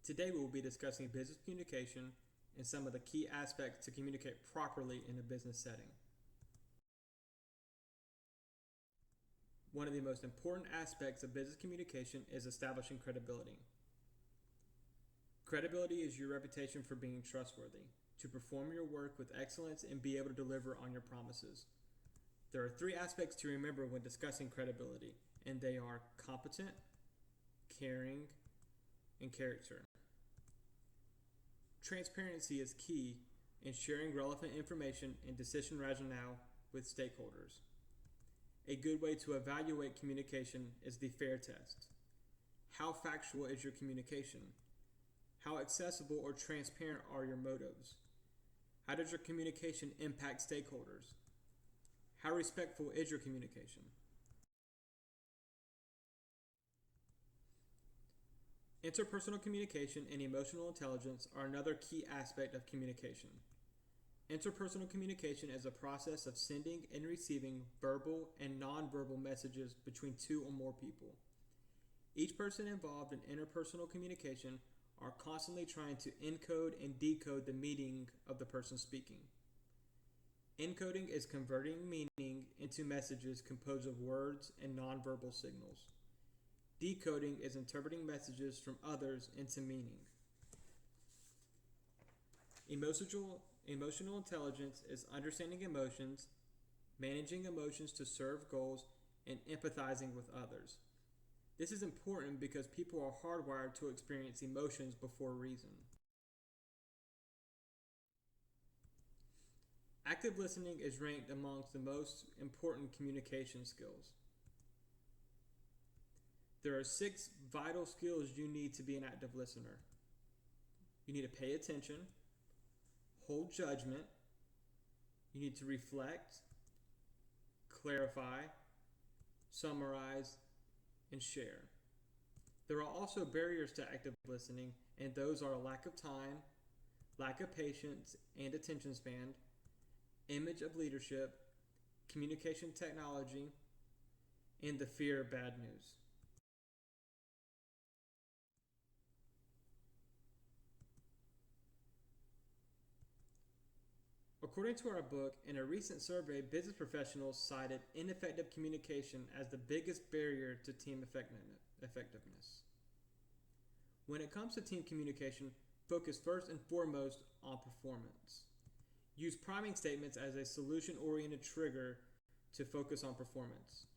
Today we will be discussing business communication and some of the key aspects to communicate properly in a business setting. One of the most important aspects of business communication is establishing credibility. Credibility is your reputation for being trustworthy, to perform your work with excellence and be able to deliver on your promises. There are three aspects to remember when discussing credibility, and they are competent, caring, and character. Transparency is key in sharing relevant information and decision rationale with stakeholders. A good way to evaluate communication is the FAIR test. How factual is your communication? How accessible or transparent are your motives? How does your communication impact stakeholders? How respectful is your communication? Interpersonal communication and emotional intelligence are another key aspect of communication. Interpersonal communication is a process of sending and receiving verbal and nonverbal messages between two or more people. Each person involved in interpersonal communication are constantly trying to encode and decode the meaning of the person speaking. Encoding is converting meaning into messages composed of words and nonverbal signals. Decoding is interpreting messages from others into meaning. Emotional intelligence is understanding emotions, managing emotions to serve goals, and empathizing with others. This is important because people are hardwired to experience emotions before reason. Active listening is ranked amongst the most important communication skills. There are 6 vital skills you need to be an active listener. You need to pay attention, hold judgment, you need to reflect, clarify, summarize, and share. There are also barriers to active listening, and those are lack of time, lack of patience and attention span, image of leadership, communication technology, and the fear of bad news. According to our book, in a recent survey, business professionals cited ineffective communication as the biggest barrier to team effectiveness. When it comes to team communication, focus first and foremost on performance. Use priming statements as a solution-oriented trigger to focus on performance.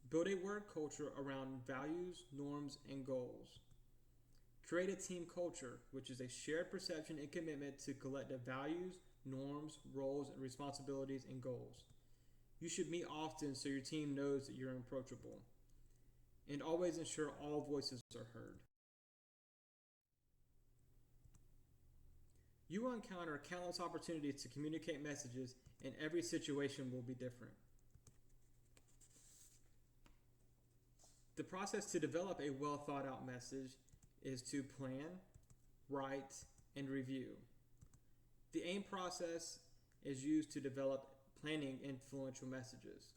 Build a work culture around values, norms, and goals. Create a team culture, which is a shared perception and commitment to collective values, norms, roles, and responsibilities, and goals. You should meet often so your team knows that you're approachable. And always ensure all voices are heard. You will encounter countless opportunities to communicate messages, and every situation will be different. The process to develop a well thought out message is to plan, write, and review. The AIM process is used to develop planning influential messages.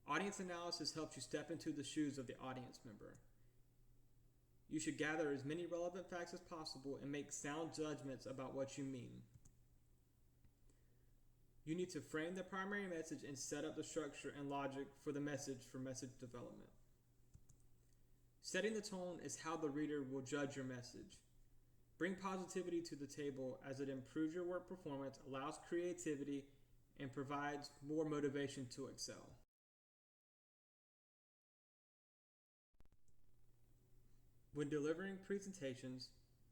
Audience analysis helps you step into the shoes of the audience member. You should gather as many relevant facts as possible and make sound judgments about what you mean. You need to frame the primary message and set up the structure and logic for the message for message development. Setting the tone is how the reader will judge your message. Bring positivity to the table as it improves your work performance, allows creativity, and provides more motivation to excel. When delivering presentations,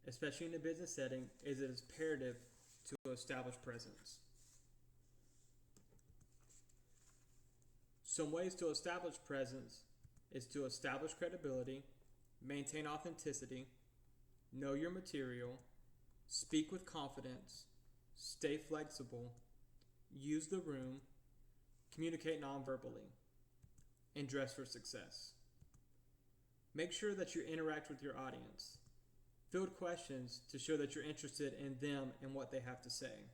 especially in a business setting, it is imperative to establish presence. Some ways to establish presence is to establish credibility, maintain authenticity, know your material, speak with confidence, stay flexible, use the room, communicate non-verbally, and dress for success. Make sure that you interact with your audience. Field questions to show that you're interested in them and what they have to say.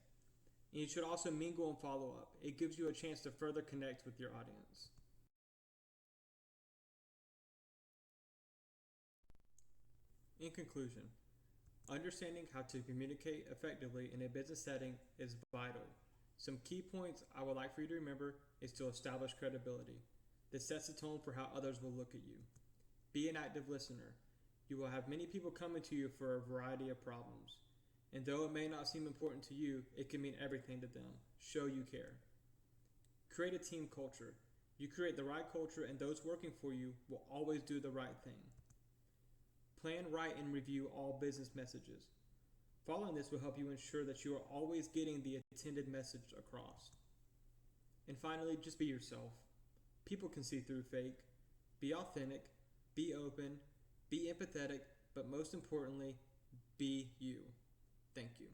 And you should also mingle and follow up. It gives you a chance to further connect with your audience. In conclusion, Understanding how to communicate effectively in a business setting is vital. Some key points I would like for you to remember is to establish credibility. This sets the tone for how others will look at you. Be an active listener. You will have many people coming to you for a variety of problems. And though it may not seem important to you, it can mean everything to them. Show you care. Create a team culture. You create the right culture, and those working for you will always do the right thing. Plan, write, and review all business messages. Following this will help you ensure that you are always getting the intended message across. And finally, just be yourself. People can see through fake. Be authentic, be open, be empathetic, but most importantly, be you. Thank you.